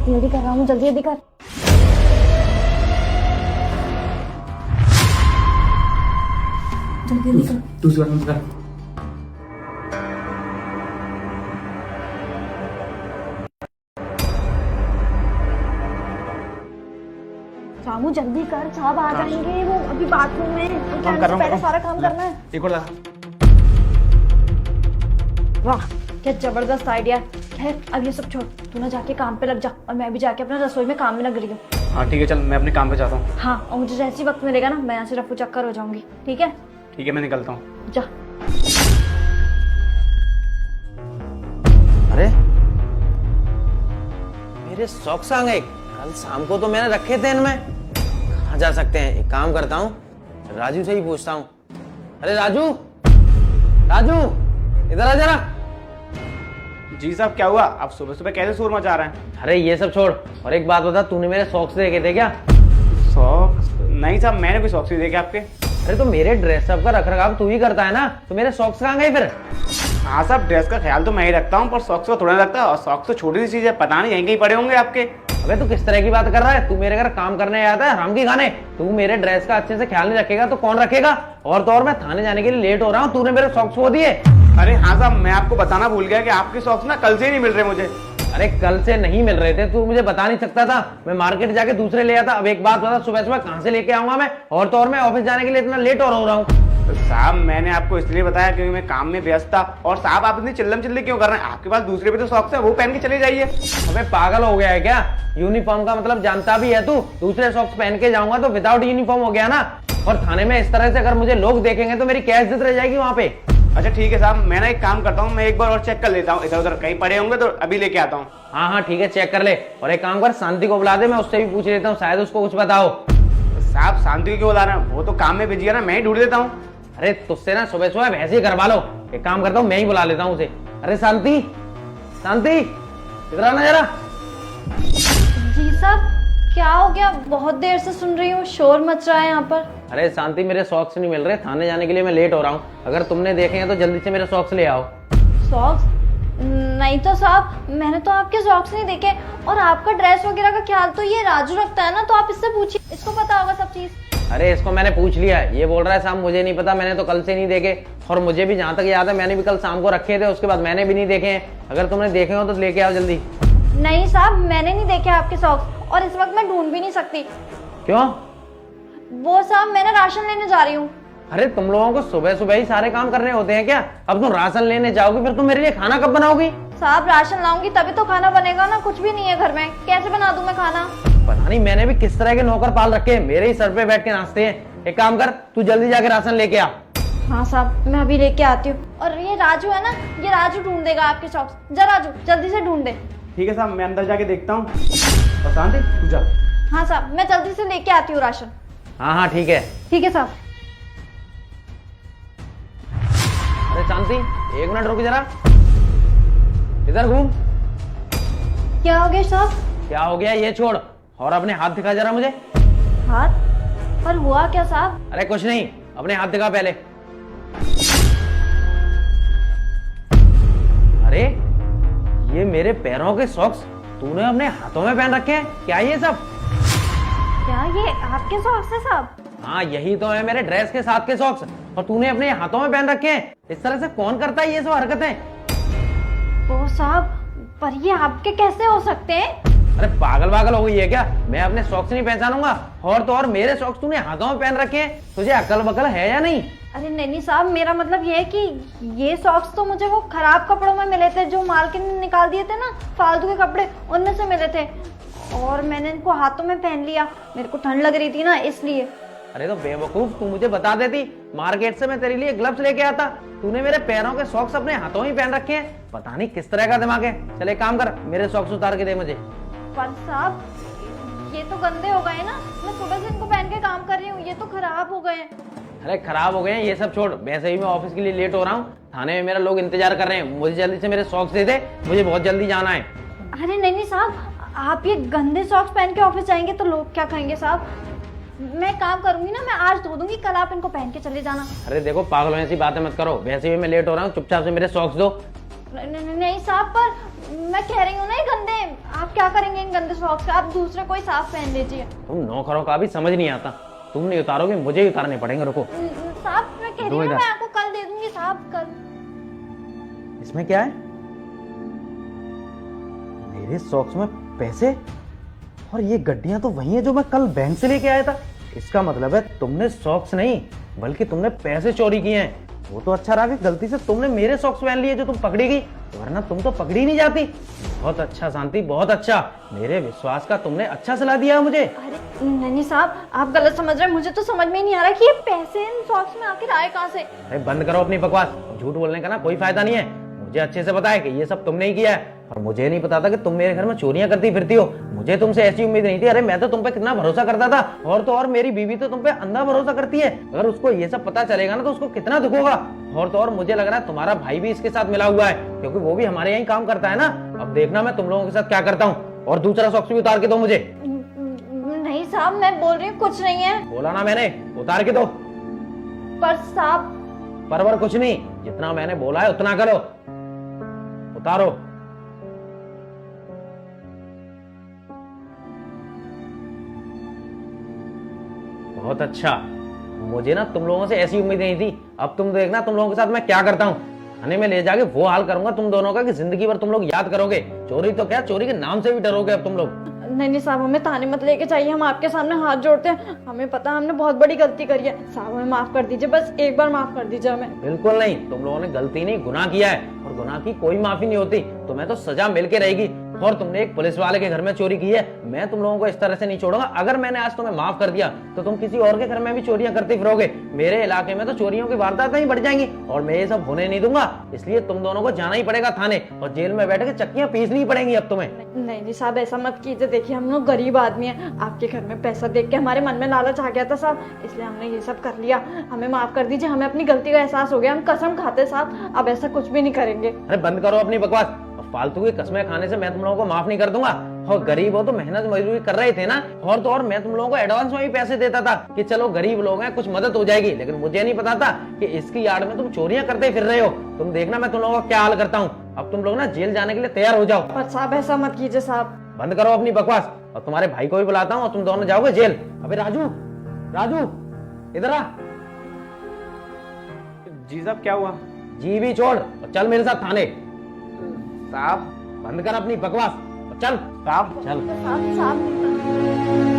जल्दी कर रहा हूँ, जल्दी जल्दी कर। जल्दी जल्दी कर। दूसरी बार कर। रामू जल्दी कर, साहब आ जाएंगे, वो अभी बाथरूम में। काम कर रहा हूँ, पहले सारा काम करना है। एक और लगा। वाह क्या जबरदस्त आइडिया है। अब ये सब छोड़, तू ना जाके काम पे लग जा और मैं भी जाके अपना रसोई में काम में लग रही हूँ। हाँ ठीक है, चल मैं अपने काम पे जाता हूँ। हाँ, और मुझे जैसे ही वक्त मिलेगा ना, मैं यहाँ से रफू चक्कर हो जाऊंगी। ठीक है? ठीक है, मैं निकलता हूँ। जा। अरे मेरे सॉक्स आ गए। कल शाम को तो मैंने रखे थे इनमें। कहाँ जा सकते हैं? एक काम करता हूँ, राजू से ही पूछता हूँ। अरे राजू, राजू इधर आ जरा। जी साहब, क्या हुआ? आप सुबह सुबह कैसे शोर मचा रहे हैं? अरे ये सब छोड़, और एक बात बता, तूने मेरे सॉक्स देखे थे क्या? सॉक्स? नहीं साहब, मैंने कोई सॉक्स नहीं देखे आपके। अरे तो मेरे ड्रेसअप का रख रखाव तू ही करता है ना, तो मेरे सॉक्स कहाँ गए फिर? हाँ साहब, ड्रेस का ख्याल तो मैं ही रखता हूँ, पर सॉक्स का थोड़ा रखता है। और सॉक्स तो छोटी सी चीज है, पता नहीं यहीं कहीं पड़े होंगे आपके। अबे तू किस तरह की बात कर रहा है? तू मेरे घर काम करने आया था हराम की खाने? तू मेरे ड्रेस का अच्छे से ख्याल नहीं रखेगा तो कौन रखेगा? और तो और मैं थाने जाने के लिए लेट हो रहा हूँ, तूने मेरे सॉक्स खो दिए। अरे हाँ साहब, मैं आपको बताना भूल गया कि आपके सॉक्स ना कल से ही नहीं मिल रहे मुझे। अरे कल से नहीं मिल रहे थे, तू मुझे बता नहीं सकता था? मैं मार्केट जाके दूसरे ले आता। अब एक बात बता, सुबह सुबह कहाँ से लेके आऊंगा मैं? और तो और मैं ऑफिस जाने के लिए इतना लेट हो रहा हूँ। तो साहब मैंने आपको इसलिए बताया क्योंकि मैं काम में व्यस्त था। और साहब आप इतनी चिल्लम चिल्ली क्यों कर रहे हैं? आपके पास दूसरे भी तो सॉक्स है, वो पहन के चले जाइए। अबे पागल हो गया है क्या? यूनिफॉर्म का मतलब जानता भी है तू? दूसरे सॉक्स पहन के जाऊंगा तो विदाउट यूनिफॉर्म हो गया ना। और थाने में इस तरह से अगर मुझे लोग देखेंगे तो मेरी क्या इज्जत रह जाएगी वहां पे? अच्छा ठीक है साहब, मैं ना एक काम करता हूँ, मैं एक बार और चेक कर लेता हूँ, इधर उधर कहीं पड़े होंगे तो अभी लेके आता हूँ। हाँ हाँ ठीक है, चेक कर ले। और एक काम कर, शांति को बुला दे, मैं उससे भी पूछ लेता हूँ, शायद उसको कुछ बताओ। साहब शांति क्यों बुला रहे हैं? वो तो काम में बिजी है ना, मैं ही ढूंढ देता हूँ। अरे तुझसे ना सुबह सुबह वैसे ही करवा लो। एक काम करता हूँ, मैं ही बुला लेता हूँ उसे। अरे शांति, शांति इधर आना जरा। जी साहब, क्या हो गया? बहुत देर से सुन रही हूँ, शोर मच रहा है यहाँ पर। अरे शांति, मेरे सॉक्स नहीं मिल रहे, थाने जाने के लिए मैं लेट हो रहा हूँ। अगर तुमने देखे हैं तो जल्दी से मेरे सॉक्स ले आओ। सॉक्स? नहीं तो साहब, मैंने तो आपके सॉक्स नहीं देखे। और आपका ड्रेस वगैरह का ख्याल तो ये राजू रखता है ना, तो आप इससे पूछिए, इसको पता होगा सब चीज। अरे इसको मैंने पूछ लिया है, ये बोल रहा है साहब मुझे नहीं पता, मैंने तो कल से नहीं देखे। और मुझे भी जहाँ तक याद है मैंने भी कल शाम को रखे थे, उसके बाद मैंने भी नहीं देखे हैं। अगर तुमने देखे हो तो लेके आओ जल्दी। नहीं साहब, मैंने नहीं देखे आपके सॉक्स, और इस वक्त मैं ढूंढ भी नहीं सकती। क्यों? वो साहब, मैंने राशन लेने जा रही हूँ। अरे तुम लोगों को सुबह सुबह ही सारे काम करने होते हैं क्या? अब तुम राशन लेने जाओगी, फिर तुम मेरे लिए खाना कब बनाओगी? साहब राशन लाऊंगी तभी तो खाना बनेगा ना, कुछ भी नहीं है घर में, कैसे बना दूं मैं खाना? पता नहीं मैंने भी किस तरह के नौकर पाल रखे हैं, मेरे ही सर पे बैठ के नाचते हैं। एक काम कर, तू जल्दी जाके राशन लेके आ। हाँ साहब, मैं अभी लेके आती हूँ। और ये राजू है ना, ये राजू ढूंढ देगा आपके सॉक्स। जा राजू, जल्दी से ढूंढ दे। ठीक है साहब, मैं अंदर जाके देखता हूँ। और शांति तू जा। हाँ साहब, मैं जल्दी से लेके आती हूँ राशन। हाँ हाँ ठीक है। ठीक है साहब। अरे शांति, एक मिनट रुक जरा, इधर घूम। क्या हो गया साहब? क्या हो गया ये छोड़, और अपने हाथ दिखा जरा मुझे। हाथ? पर हुआ क्या साहब? अरे कुछ नहीं, अपने हाथ दिखा पहले। अरे ये मेरे पैरों के सॉक्स तूने अपने हाथों में पहन रखे हैं क्या? ये सब क्या ये आपके सॉक्स है साहब? हाँ यही तो है, मेरे ड्रेस के साथ के सॉक्स, और तूने अपने हाथों में पहन रखे हैं। इस तरह से कौन करता है ये सब हरकतें? ओ साहब, पर ये आपके कैसे हो सकते हैं? अरे पागल हो गई है क्या? मैं अपने सॉक्स नहीं पहचानूंगा? और तो और मेरे सॉक्स तूने हाथों में पहन रखे हैं, तुझे अकल बकल है या नहीं? अरे नहीं साहब, मेरा मतलब ये है कि ये सॉक्स तो मुझे वो खराब कपड़ों में मिले थे, जो मार्केट में निकाल दिए थे ना, फालतू के कपड़े, उनमें से मिले थे। और मैंने इनको हाथों में पहन लिया, मेरे को ठंड लग रही थी ना, इसलिए। अरे तो बेवकूफ, तू मुझे बता देती, मार्केट से मैं तेरे लिए ग्लव्स लेके आता। तूने मेरे पैरों के सॉक्स अपने हाथों में पहन रखे हैं, पता नहीं किस तरह का दिमाग है। चले काम कर, मेरे सॉक्स उतार के दे मुझे। पर साहब ये तो गंदे हो गए ना, मैं सुबह से इनको पहन के काम कर रही हूँ, ये तो खराब हो गए। अरे खराब हो गए हैं ये सब छोड़, वैसे ही मैं ऑफिस के लिए लेट हो रहा हूँ, थाने में मेरा लोग इंतजार कर रहे हैं, मुझे जल्दी से मेरे सॉक्स दे दे, मुझे बहुत जल्दी जाना है। अरे नहीं साहब, आप ये गंदे सॉक्स पहन के ऑफिस जाएंगे तो लोग क्या कहेंगे साहब? मैं काम करूंगी ना, मैं आज धो दूंगी, कल आप इनको पहन के चले जाना। अरे देखो पागलों ऐसी बातें मत करो, वैसे भी मैं लेट हो रहा हूँ, चुपचाप से मेरे सॉक्स दो। नहीं साहब, पर मैं कह रही हूँ ना, ये गंदे, आप क्या करेंगे इन गंदे सॉक्स से? आप दूसरे कोई साफ पहन लीजिए। तुम नौकरों का भी समझ नहीं आता, तुम नहीं उतारोगे, मुझे ही उतारने पड़ेंगे। रुको साहब मैं कह रही हूँ, मैं आपको कल दे दूंगी साहब, कल। इसमें क्या है? मेरे सॉक्स में पैसे, और ये गड्डियां तो वही है जो मैं कल बैंक से लेके आया था। इसका मतलब है तुमने सॉक्स नहीं बल्कि तुमने पैसे चोरी किए हैं। वो तो अच्छा रहा कि गलती से तुमने मेरे सॉक्स पहन लिए जो तुम पकड़ी गई, वरना तुम तो पकड़ी नहीं जाती। बहुत अच्छा शांति, बहुत अच्छा, मेरे विश्वास का तुमने अच्छा सलाह दिया मुझे। अरे नहीं साहब, आप गलत समझ रहे हैं, मुझे तो समझ में ही नहीं आ रहा कि ये पैसे इन सॉक्स में आखिर आए कहाँ से। अरे बंद करो अपनी बकवास, झूठ बोलने का ना कोई फायदा नहीं है। मुझे अच्छे से पता है कि ये सब तुमने ही किया है, और मुझे नहीं पता था कि तुम मेरे घर में चोरियां करती फिरती हो। मुझे तुमसे ऐसी उम्मीद नहीं थी। अरे मैं तो तुम पे कितना भरोसा करता था, और तो और मेरी बीवी तो तुम पे अंधा भरोसा करती है। अगर उसको ये सब पता चलेगा ना तो उसको कितना दुख होगा। और तो और मुझे लग रहा है तुम्हारा भाई भी इसके साथ मिला हुआ है, क्योंकि वो भी हमारे यहीं काम करता है ना। अब देखना मैं तुम लोगों के साथ क्या करता हूँ। और दूसरा सॉक्स भी उतार के दो मुझे। नहीं साहब, मैं बोल रही हूँ कुछ नहीं है। बोला ना मैंने, उतार के दो। पर साहब, परवर कुछ नहीं, जितना मैंने बोला है उतना करो। उतारो। बहुत अच्छा, मुझे ना तुम लोगों से ऐसी उम्मीद नहीं थी। अब तुम देखना तुम लोगों के साथ मैं क्या करता हूँ। थाने में ले जाके वो हाल करूंगा तुम दोनों का कि जिंदगी भर तुम लोग याद करोगे। चोरी तो क्या, चोरी के नाम से भी डरोगे अब तुम लोग। नहीं साहब, हमें थाने मत लेके चाहिए, हम आपके सामने हाथ जोड़ते हैं। हमें पता है हमने बहुत बड़ी गलती करी है साहब, हमें माफ कर दीजिए, बस एक बार माफ कर दीजिए हमें। बिल्कुल नहीं, तुम लोगों ने गलती नहीं गुनाह किया है, और गुनाह की कोई माफी नहीं होती। तुम्हें तो सजा मिल के रहेगी। और तुमने एक पुलिस वाले के घर में चोरी की है, मैं तुम लोगों को इस तरह से नहीं छोड़ूंगा। अगर मैंने आज तुम्हें माफ कर दिया तो तुम किसी और के घर में भी चोरियां करते फिरोगे। मेरे इलाके में तो चोरियों की वारदातें ही बढ़ जाएंगी, और मैं ये सब होने नहीं दूंगा। इसलिए तुम दोनों को जाना ही पड़ेगा थाने, और जेल में बैठ के चक्कियां पीसनी पड़ेंगी अब तुम्हें। नहीं साहब, ऐसा मत कीजिए। देखिए हम लोग गरीब आदमी हैं, आपके घर में पैसा देख के हमारे मन में लालच आ गया था साहब, इसलिए हमने ये सब कर लिया। हमें माफ कर दीजिए, हमें अपनी गलती का एहसास हो गया। हम कसम खाते साहब, अब ऐसा कुछ भी नहीं करेंगे। अरे बंद करो अपनी बकवास। फालतू की कस्में खाने से मैं तुम लोगों को माफ नहीं कर दूंगा। और गरीब हो तो मेहनत मजदूरी कर रहे थे ना, और तो और मैं तुम लोगों को एडवांस में भी पैसे देता था कि चलो गरीब लोग हैं, कुछ मदद हो जाएगी। लेकिन मुझे नहीं पता था कि इसकी आड़ में तुम चोरियां करते फिर रहे हो। तुम देखना मैं तुम लोगों का क्या हाल करता हूँ। अब तुम लोग ना जेल जाने के लिए तैयार हो जाओ। पर साहब ऐसा मत कीजिए साहब। बंद करो अपनी बकवास, और तुम्हारे भाई को भी बुलाता हूँ और तुम दोनों जाओगे जेल। अबे राजू, राजू इधर आ। जी साहब, क्या हुआ? जी भी छोड़ और चल मेरे साथ थाने। साहब बंद कर अपनी बकवास और चल। साहब चल। साहब